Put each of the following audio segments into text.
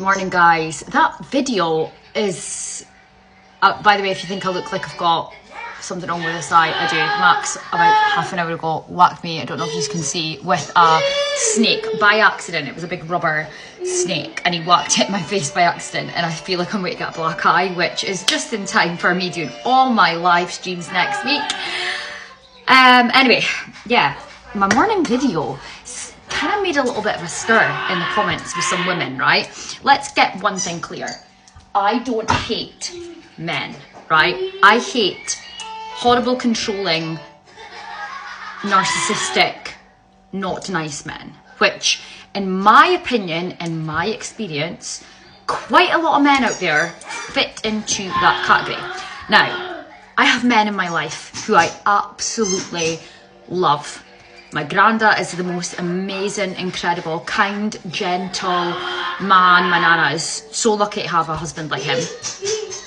Morning guys, that video is by the way, if you think I look like I've got something wrong with this eye, I do. Max about half an hour ago whacked me, I don't know if you can see, with a snake by accident. It was a big rubber snake and he whacked it in my face by accident, and I feel like I'm going to get a black eye, which is just in time for me doing all my live streams next week. Anyway, yeah, my morning video kind of made a little bit of a stir in the comments with some women, right? Let's get one thing clear. I don't hate men, right? I hate horrible, controlling, narcissistic, not nice men, which in my opinion and my experience, quite a lot of men out there fit into that category. Now, I have men in my life who I absolutely love. My granda is the most amazing, incredible, kind, gentle man. My nana is so lucky to have a husband like him.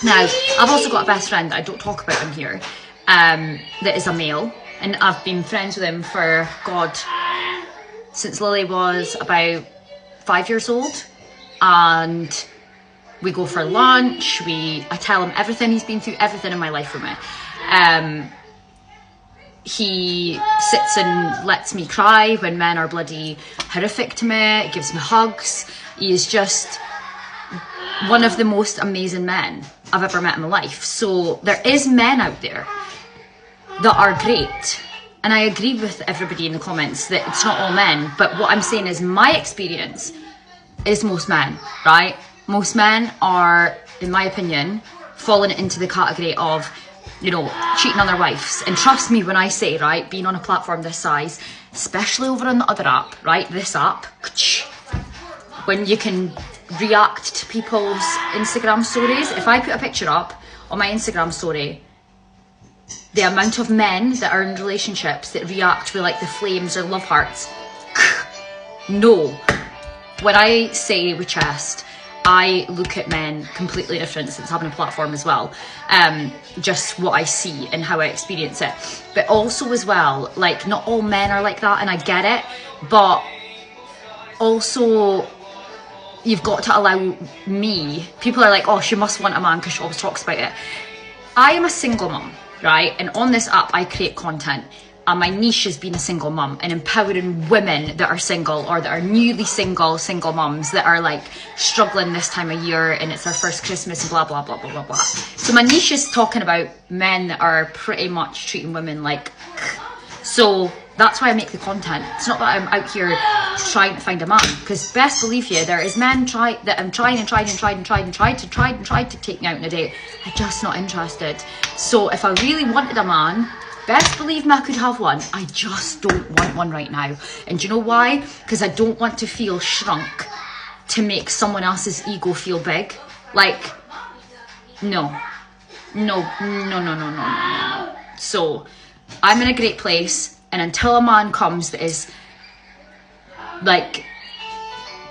Now, I've also got a best friend that I don't talk about him here, that is a male, and I've been friends with him for, God, since Lily was about 5 years old, and we go for lunch, I tell him everything, he's been through everything in my life for me. He sits and lets me cry when men are bloody horrific to me. He gives me hugs. He is just one of the most amazing men I've ever met in my life. So there is men out there that are great. And I agree with everybody in the comments that it's not all men. But what I'm saying is my experience is most men, right? Most men are, in my opinion, falling into the category of, you know, cheating on their wives. And trust me when I say, right, being on a platform this size, especially over on the other app, right, this app, when you can react to people's Instagram stories. If I put a picture up on my Instagram story, the amount of men that are in relationships that react with like the flames or love hearts, no. When I say with chest, I look at men completely different since having a platform as well. Just what I see and how I experience it. But also as well, like not all men are like that, and I get it. But also you've got to allow me. People are like, oh, she must want a man because she always talks about it. I am a single mum, right? And on this app I create content. And my niche has been a single mum and empowering women that are single or that are newly single mums that are like struggling this time of year and it's their first Christmas and blah, blah, blah, blah, blah, blah. So my niche is talking about men that are pretty much treating women like... So that's why I make the content. It's not that I'm out here trying to find a man, because best believe you, there is men that I'm tried to take me out on a date. I'm just not interested. So if I really wanted a man, best believe me, I could have one. I just don't want one right now. And do you know why? Because I don't want to feel shrunk to make someone else's ego feel big. Like, no. So, I'm in a great place, and until a man comes that is, like,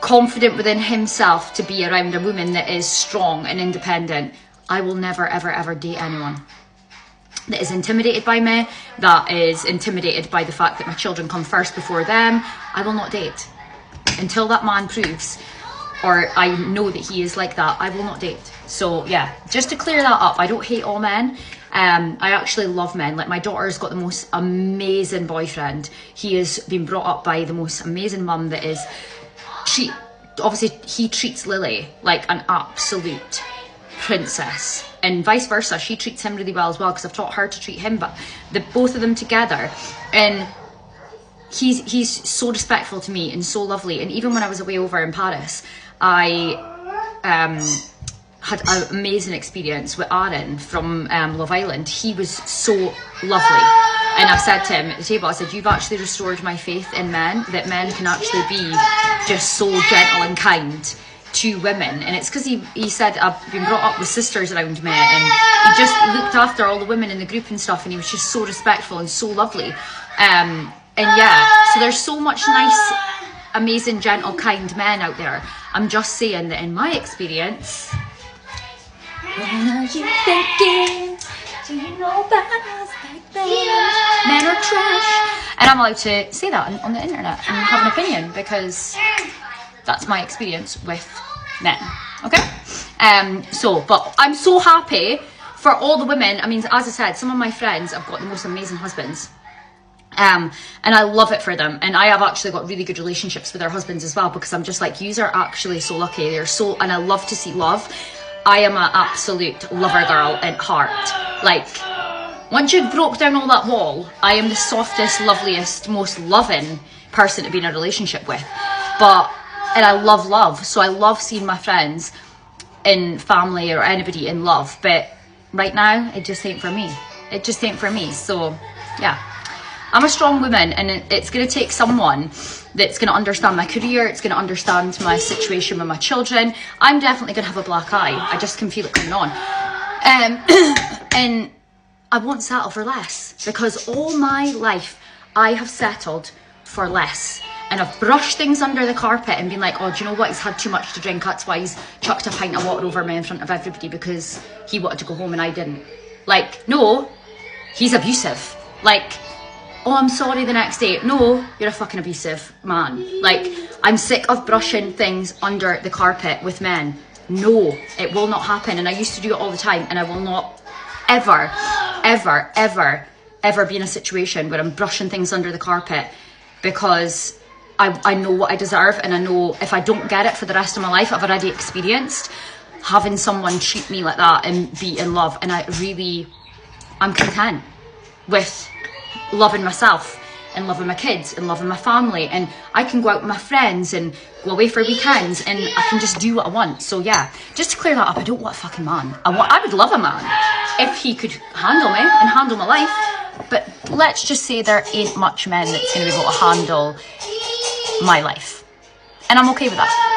confident within himself to be around a woman that is strong and independent, I will never, ever, ever date anyone that is intimidated by me, that is intimidated by the fact that my children come first before them. I will not date. Until that man proves, or I know that he is like that, I will not date. So yeah, just to clear that up, I don't hate all men. I actually love men. Like my daughter's got the most amazing boyfriend. He has been brought up by the most amazing mum that is, obviously he treats Lily like an absolute princess, and vice versa. She treats him really well as well, because I've taught her to treat him, but both of them together, and he's so respectful to me and so lovely. And even when I was away over in Paris, I had an amazing experience with Aaron from Love Island. He was so lovely, and I've said to him at the table, I said, you've actually restored my faith in men, that men can actually be just so gentle and kind to women. And it's because he said, I've been brought up with sisters around me, and he just looked after all the women in the group and stuff, and he was just so respectful and so lovely. And yeah, so there's so much nice, amazing, gentle, kind men out there. I'm just saying that in my experience, what are you thinking? Do you know about us like that? Men are trash. And I'm allowed to say that on the internet and have an opinion, because that's my experience with men, okay? But I'm so happy for all the women. I mean, as I said, some of my friends have got the most amazing husbands. And I love it for them. And I have actually got really good relationships with their husbands as well, because I'm just like, yous are actually so lucky. They're so, and I love to see love. I am an absolute lover girl at heart. Like, once you've broke down all that wall, I am the softest, loveliest, most loving person to be in a relationship with. And I love love. So I love seeing my friends in family or anybody in love. But right now, it just ain't for me. It just ain't for me. So, yeah. I'm a strong woman, and it's going to take someone that's going to understand my career. It's going to understand my situation with my children. I'm definitely going to have a black eye. I just can feel it coming on. And I won't settle for less, because all my life I have settled for less. And I've brushed things under the carpet and been like, oh, do you know what? He's had too much to drink. That's why he's chucked a pint of water over me in front of everybody, because he wanted to go home and I didn't. Like, no, he's abusive. Like, oh, I'm sorry the next day. No, you're a fucking abusive man. Like, I'm sick of brushing things under the carpet with men. No, it will not happen. And I used to do it all the time, and I will not ever, ever, ever, ever be in a situation where I'm brushing things under the carpet, because I know what I deserve, and I know if I don't get it for the rest of my life, I've already experienced having someone treat me like that and be in love. And I'm content with loving myself and loving my kids and loving my family, and I can go out with my friends and go away for weekends, and I can just do what I want. So yeah, just to clear that up, I don't want a fucking man. I would love a man if he could handle me and handle my life, but let's just say there ain't much men that's going to be able to handle my life, and I'm okay with that.